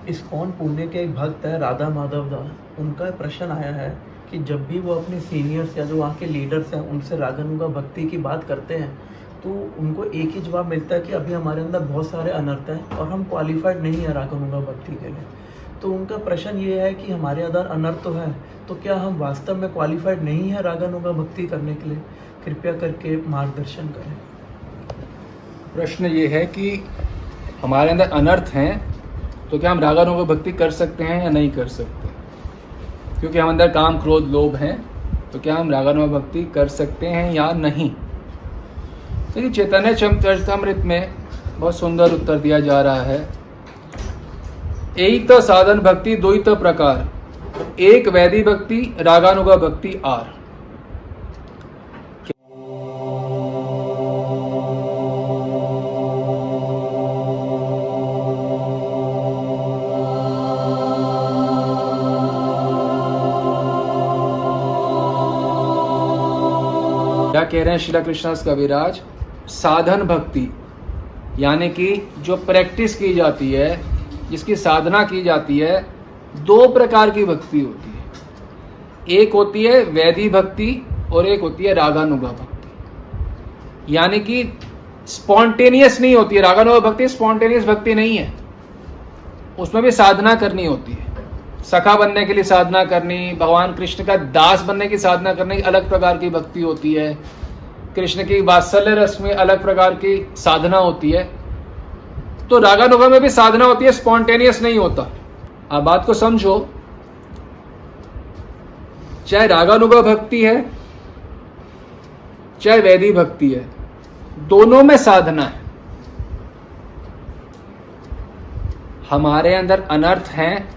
ISKCON Pune के एक भक्त है राधा माधव दास। उनका प्रश्न आया है कि जब भी वो अपने सीनियर्स या जो वहाँ के लीडर्स हैं उनसे रागानुगा भक्ति की बात करते हैं तो उनको एक ही जवाब मिलता है कि अभी हमारे अंदर बहुत सारे अनर्थ हैं और हम क्वालिफाइड नहीं है रागानुगा भक्ति के लिए। तो उनका प्रश्न ये है कि हमारे अंदर अनर्थ तो है, तो क्या हम वास्तव में क्वालिफाइड नहीं है रागानुगा भक्ति करने के लिए? कृपया करके मार्गदर्शन करें। प्रश्न ये है कि हमारे अंदर अनर्थ हैं तो क्या हम रागानुगा भक्ति कर सकते हैं या नहीं कर सकते, क्योंकि हम अंदर काम क्रोध लोभ हैं, तो क्या हम रागानुगा भक्ति कर सकते हैं या नहीं। देखिए चैतन्य चरितामृत में बहुत सुंदर उत्तर दिया जा रहा है। एक तो साधन भक्ति दो ही तो प्रकार, एक वैदिक भक्ति रागानुगा भक्ति आर। क्या कह रहे हैं श्रीला कृष्णदास कविराज, साधन भक्ति यानी कि जो प्रैक्टिस की जाती है, जिसकी साधना की जाती है, दो प्रकार की भक्ति होती है। एक होती है वैदिक भक्ति और एक होती है रागानुगा भक्ति। यानी कि स्पॉन्टेनियस नहीं होती है रागानुगा भक्ति, स्पॉन्टेनियस भक्ति नहीं है, उसमें भी साधना करनी होती है। सखा बनने के लिए साधना करनी, भगवान कृष्ण का दास बनने की साधना करने की अलग प्रकार की भक्ति होती है। कृष्ण की वात्सल्य रस में अलग प्रकार की साधना होती है। तो रागानुगा में भी साधना होती है, स्पॉन्टेनियस नहीं होता। आप बात को समझो, चाहे रागानुगा भक्ति है चाहे वैदिक भक्ति है, दोनों में साधना है। हमारे अंदर अनर्थ हैं,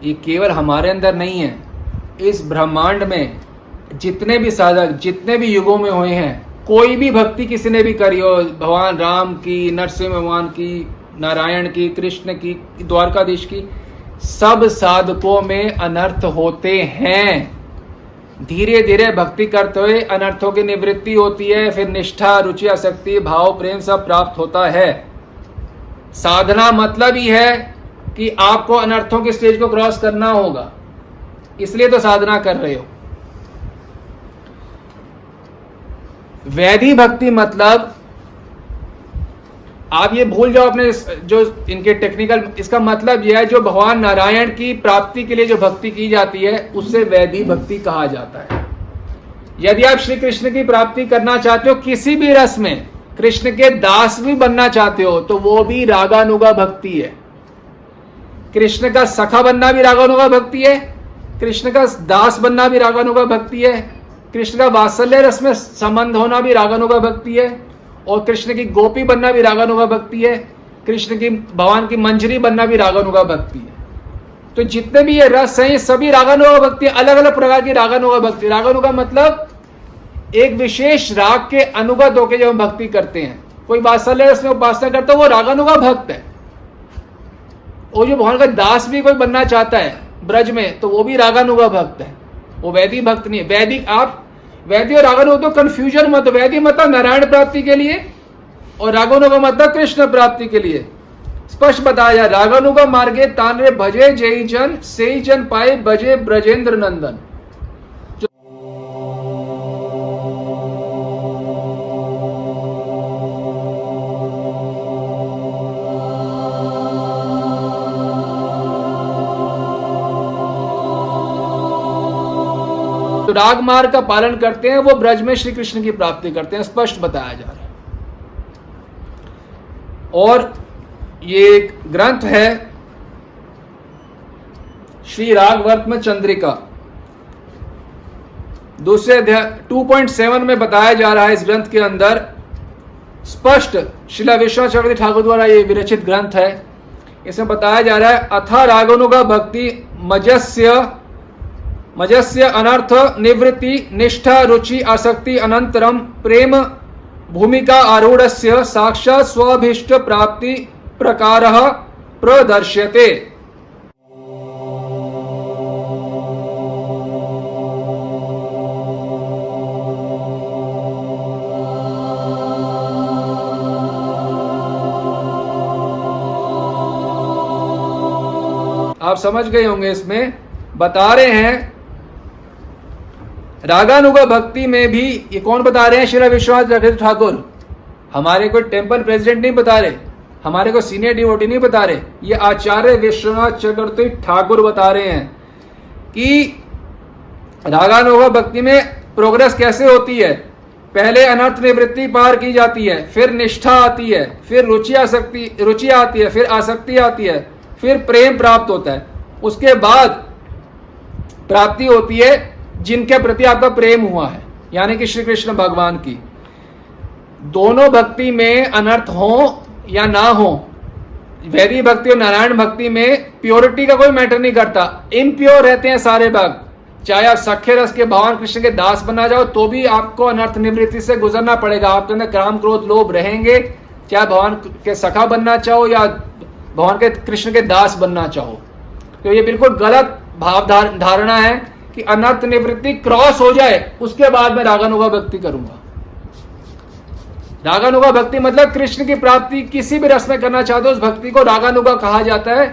ये केवल हमारे अंदर नहीं है, इस ब्रह्मांड में जितने भी साधक जितने भी युगों में हुए हैं, कोई भी भक्ति किसी ने भी करी हो, भगवान राम की, नरसिंह भगवान की, नारायण की, कृष्ण की, द्वारकाधीश की, सब साधकों में अनर्थ होते हैं। धीरे धीरे भक्ति करते हुए अनर्थों की निवृत्ति होती है, फिर निष्ठा, रुचि, आसक्ति, भाव, प्रेम सब प्राप्त होता है। साधना मतलब ही है कि आपको अनर्थों की स्टेज को क्रॉस करना होगा, इसलिए तो साधना कर रहे हो। वैदिक भक्ति मतलब आप ये भूल जाओ अपने जो इनके टेक्निकल, इसका मतलब यह है जो भगवान नारायण की प्राप्ति के लिए जो भक्ति की जाती है उसे वैदिक भक्ति कहा जाता है। यदि आप श्री कृष्ण की प्राप्ति करना चाहते हो किसी भी रस में, कृष्ण के दास भी बनना चाहते हो, तो वो भी रागानुगा भक्ति है। कृष्ण का सखा बनना भी रागानुगा भक्ति है, कृष्ण का दास बनना भी रागानुगा भक्ति है, कृष्ण का वात्सल्य रस में संबंध होना भी रागानुगा भक्ति है, और कृष्ण की गोपी बनना भी रागानुगा भक्ति है, कृष्ण की भगवान की मंजरी बनना भी रागानुगा भक्ति है। तो जितने भी ये रस हैं ये सभी रागानुगा भक्ति, अलग अलग प्रकार की रागानुगा भक्ति। रागानुगा मतलब एक विशेष राग के अनुगत होकर जब हम भक्ति करते हैं, कोई वात्सल्य रस में उपासना करता है वो रागानुगा भक्त है। और जो भगवान का दास भी कोई बनना चाहता है ब्रज में, तो वो भी रागानुगा भक्त है, वो वैदिक भक्त नहीं है। वैदिक, आप वैदिक और रागानुगा तो कंफ्यूजन मत। वैदिक मतलब नारायण प्राप्ति के लिए और रागानुगा मतलब कृष्ण प्राप्ति के लिए। स्पष्ट बताया, रागानुगा मार्गे तानरे भजे जय जन से जन पाए भजे ब्रजेंद्र नंदन। तो राग मार्ग का पालन करते हैं वो ब्रज में श्री कृष्ण की प्राप्ति करते हैं, स्पष्ट बताया जा रहा है। और ये एक ग्रंथ है श्री रागवर्त्म चंद्रिका, दूसरे अध्याय 2.7 में बताया जा रहा है। इस ग्रंथ के अंदर स्पष्ट श्रीला विश्वनाथ चक्रवर्ती ठाकुर द्वारा ये विरचित ग्रंथ है। इसमें बताया जा रहा है, अथा रागानुगा भक्ति मजस्य अनर्थ निवृत्ति निष्ठा रुचि आसक्ति अनंतरम प्रेम भूमिका आरूढ़स्य साक्षात् स्वाभीष्ट प्राप्ति प्रकारः प्रदर्श्यते। आप समझ गए होंगे। इसमें बता रहे हैं रागानुगा भक्ति में भी, ये कौन बता रहे हैं? श्री विश्वनाथ चक्रवर्ती ठाकुर। हमारे कोई टेम्पल प्रेसिडेंट नहीं बता रहे, हमारे को सीनियर डिवोटी नहीं बता रहे, ये आचार्य विश्वनाथ चक्रवर्ती ठाकुर बता रहे हैं कि रागानुगा भक्ति में प्रोग्रेस कैसे होती है। पहले अनर्थ निवृत्ति पार की जाती है, फिर निष्ठा आती है, फिर रुचि आती है, फिर आसक्ति आती है, फिर प्रेम प्राप्त होता है। उसके बाद प्राप्ति होती है जिनके प्रति आपका प्रेम हुआ है, यानी कि श्री कृष्ण भगवान की। दोनों भक्ति में अनर्थ हो या ना हो, वैदिक भक्ति और नारायण भक्ति में प्योरिटी का कोई मैटर नहीं करता। इम्प्योर रहते हैं सारे भक्त, चाहे आप सख्य रस के भगवान कृष्ण के दास बना जाओ तो भी आपको अनर्थ निवृत्ति से गुजरना पड़ेगा। आपके अंदर काम क्रोध लोभ रहेंगे, चाहे भगवान के सखा बनना चाहो या भगवान के कृष्ण के दास बनना चाहो। तो ये बिल्कुल गलत भाव धारणा है कि अनर्थ निवृत्ति क्रॉस हो जाए उसके बाद मैं रागानुगा भक्ति करूंगा। रागानुगा भक्ति मतलब कृष्ण की प्राप्ति किसी भी रस में करना चाहते हो उस भक्ति को रागानुगा कहा जाता है।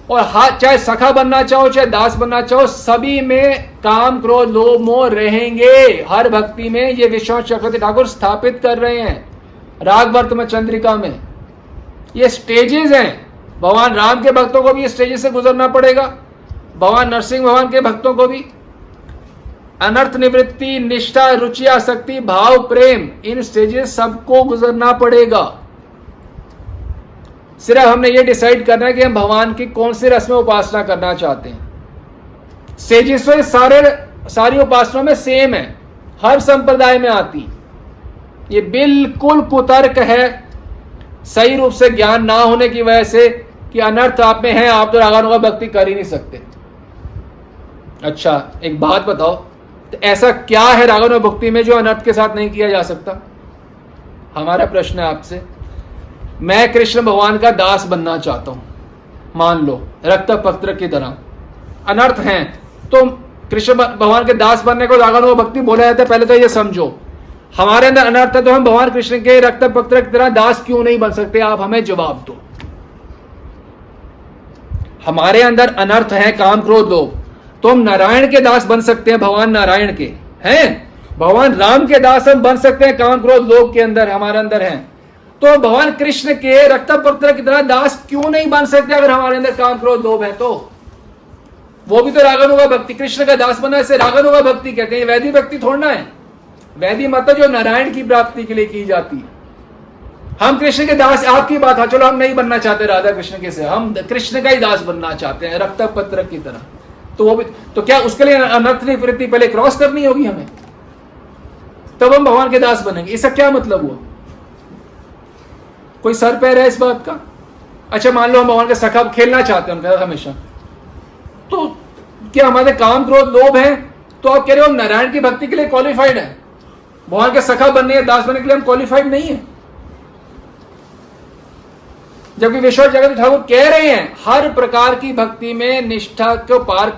और चाहे सखा बनना चाहो चाहे दास बनना चाहो, सभी में काम क्रोध लोभ मोह रहेंगे। हर भक्ति में ये विश्वनाथ चक्रवर्ती ठाकुर स्थापित कर रहे हैं रागवर्तम चंद्रिका में। ये स्टेजेस हैं। भगवान राम के भक्तों को भी ये स्टेजेस से गुजरना पड़ेगा, भगवान नरसिंह भगवान के भक्तों को भी। अनर्थ निवृत्ति, निष्ठा, रुचि, आसक्ति, भाव, प्रेम, इन स्टेजेस सबको गुजरना पड़ेगा। सिर्फ हमने ये डिसाइड करना है कि हम भगवान की कौन से रस में उपासना करना चाहते हैं। स्टेजेस तो सारी उपासना में सेम है, हर संप्रदाय में आती। ये बिल्कुल कुतर्क है सही रूप से ज्ञान ना होने की वजह से कि अनर्थ आप में है, आप तो रागानुगा भक्ति कर ही नहीं सकते। अच्छा एक बात बताओ, तो ऐसा क्या है रागानुगा भक्ति में जो अनर्थ के साथ नहीं किया जा सकता? हमारा प्रश्न है आपसे। मैं कृष्ण भगवान का दास बनना चाहता हूं, मान लो रक्त पत्र की तरह। अनर्थ हैं तो कृष्ण भगवान के दास बनने को रागानुगा भक्ति बोला जाता है। पहले तो ये समझो, हमारे अंदर अनर्थ है तो हम भगवान कृष्ण के रक्त पत्र की तरह दास क्यों नहीं बन सकते? आप हमें जवाब दो। हमारे अंदर अनर्थ है काम क्रोध लोभ, तो हम नारायण के दास बन सकते हैं, भगवान नारायण के हैं। भगवान राम के दास हम बन सकते हैं, काम क्रोध लोभ के अंदर हमारे अंदर हैं। तो भगवान कृष्ण के रक्त पत्र की तरह दास क्यों नहीं बन सकते अगर हमारे अंदर काम क्रोध लोभ है? तो वो भी तो रागानुगा भक्ति, कृष्ण का दास बना, इसे रागानुगा भक्ति कहते हैं। वैदिक भक्ति थोड़ना है। वैदिक मतलब जो नारायण की प्राप्ति के लिए की जाती है। हम कृष्ण के दास, आपकी बात है, चलो हम नहीं बनना चाहते राधा कृष्ण के से, हम कृष्ण का ही दास बनना चाहते हैं रक्त पत्र की तरह। तो वो भी तो क्या उसके लिए अनर्थ निवृत्ति पहले क्रॉस करनी होगी हमें, तब हम भगवान के दास बनेंगे? इसका क्या मतलब हुआ? कोई सर पैर है इस बात का? अच्छा मान लो हम भगवान के सखा खेलना चाहते हैं हमेशा, तो क्या हमारे काम क्रोध लोभ है? तो आप कह रहे हो नारायण की भक्ति के लिए क्वालिफाइड है, भगवान के सखा बनने दास बनने के लिए हम क्वालिफाइड नहीं है। जबकि विश्वनाथ चक्रवर्ती ठाकुर कह रहे हैं हर प्रकार की भक्ति में निष्ठा को पार,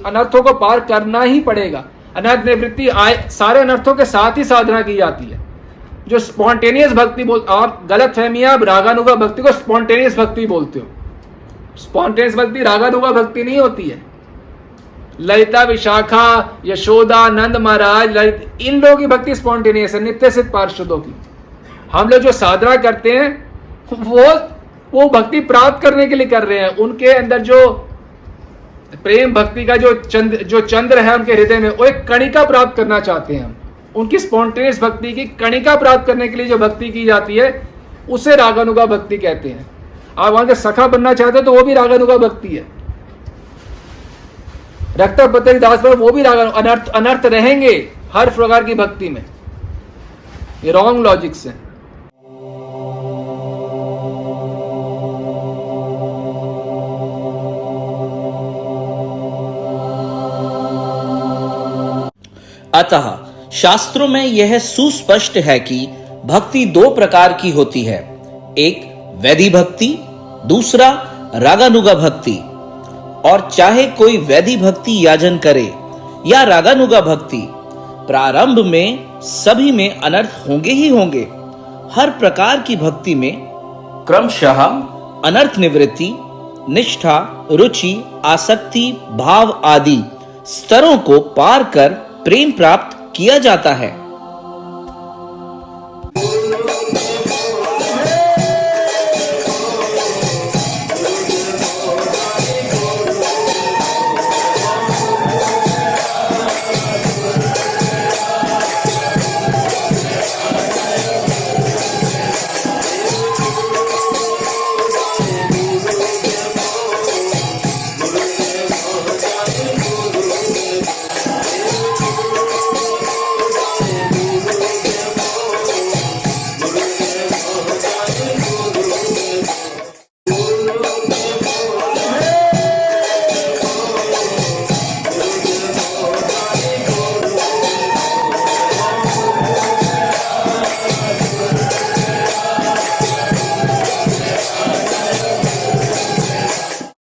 अनर्थों को पार करना ही पड़ेगा। अनर्थ निवृत्ति सारे अनर्थों के साथ ही साधना की जाती है। जो स्पॉन्टेनियस भक्ति आप गलत फहमी है, आप रागानुगा भक्ति को स्पॉन्टेनियस भक्ति बोलते हो। स्पॉन्टेनियस भक्ति रागानुगा भक्ति नहीं होती है। ललिता, विशाखा, यशोदा, नंद महाराज, ललित, इन लोगों की भक्ति स्पॉन्टेनियस है, नित्य सिद्ध पार्षदों की। हम लोग जो साधना करते हैं वो भक्ति प्राप्त करने के लिए कर रहे हैं। उनके अंदर जो प्रेम भक्ति का जो चंद्र है उनके हृदय में, वो एक कणिका प्राप्त करना चाहते हैं हम। उनकी स्पॉन्टेनियस भक्ति की कणिका प्राप्त करने के लिए जो भक्ति की जाती है उसे रागानुगा भक्ति कहते हैं। आप वहां के सखा बनना चाहते हो तो वो भी रागानुगा भक्ति है। रक्त पत्र दास पर वो भी अनर्थ रहेंगे हर प्रकार की भक्ति में। ये रॉन्ग लॉजिक से। अतः शास्त्रों में यह सुस्पष्ट है कि भक्ति दो प्रकार की होती है, एक वैदिक भक्ति, दूसरा रागानुगा भक्ति। और चाहे कोई वैदिक भक्ति याजन करे या रागानुगा भक्ति, प्रारंभ में सभी में अनर्थ होंगे ही होंगे। हर प्रकार की भक्ति में क्रमशः अनर्थ निवृत्ति, निष्ठा, रुचि, आसक्ति, भाव आदि स्तरों को पार कर प्रेम प्राप्त किया जाता है।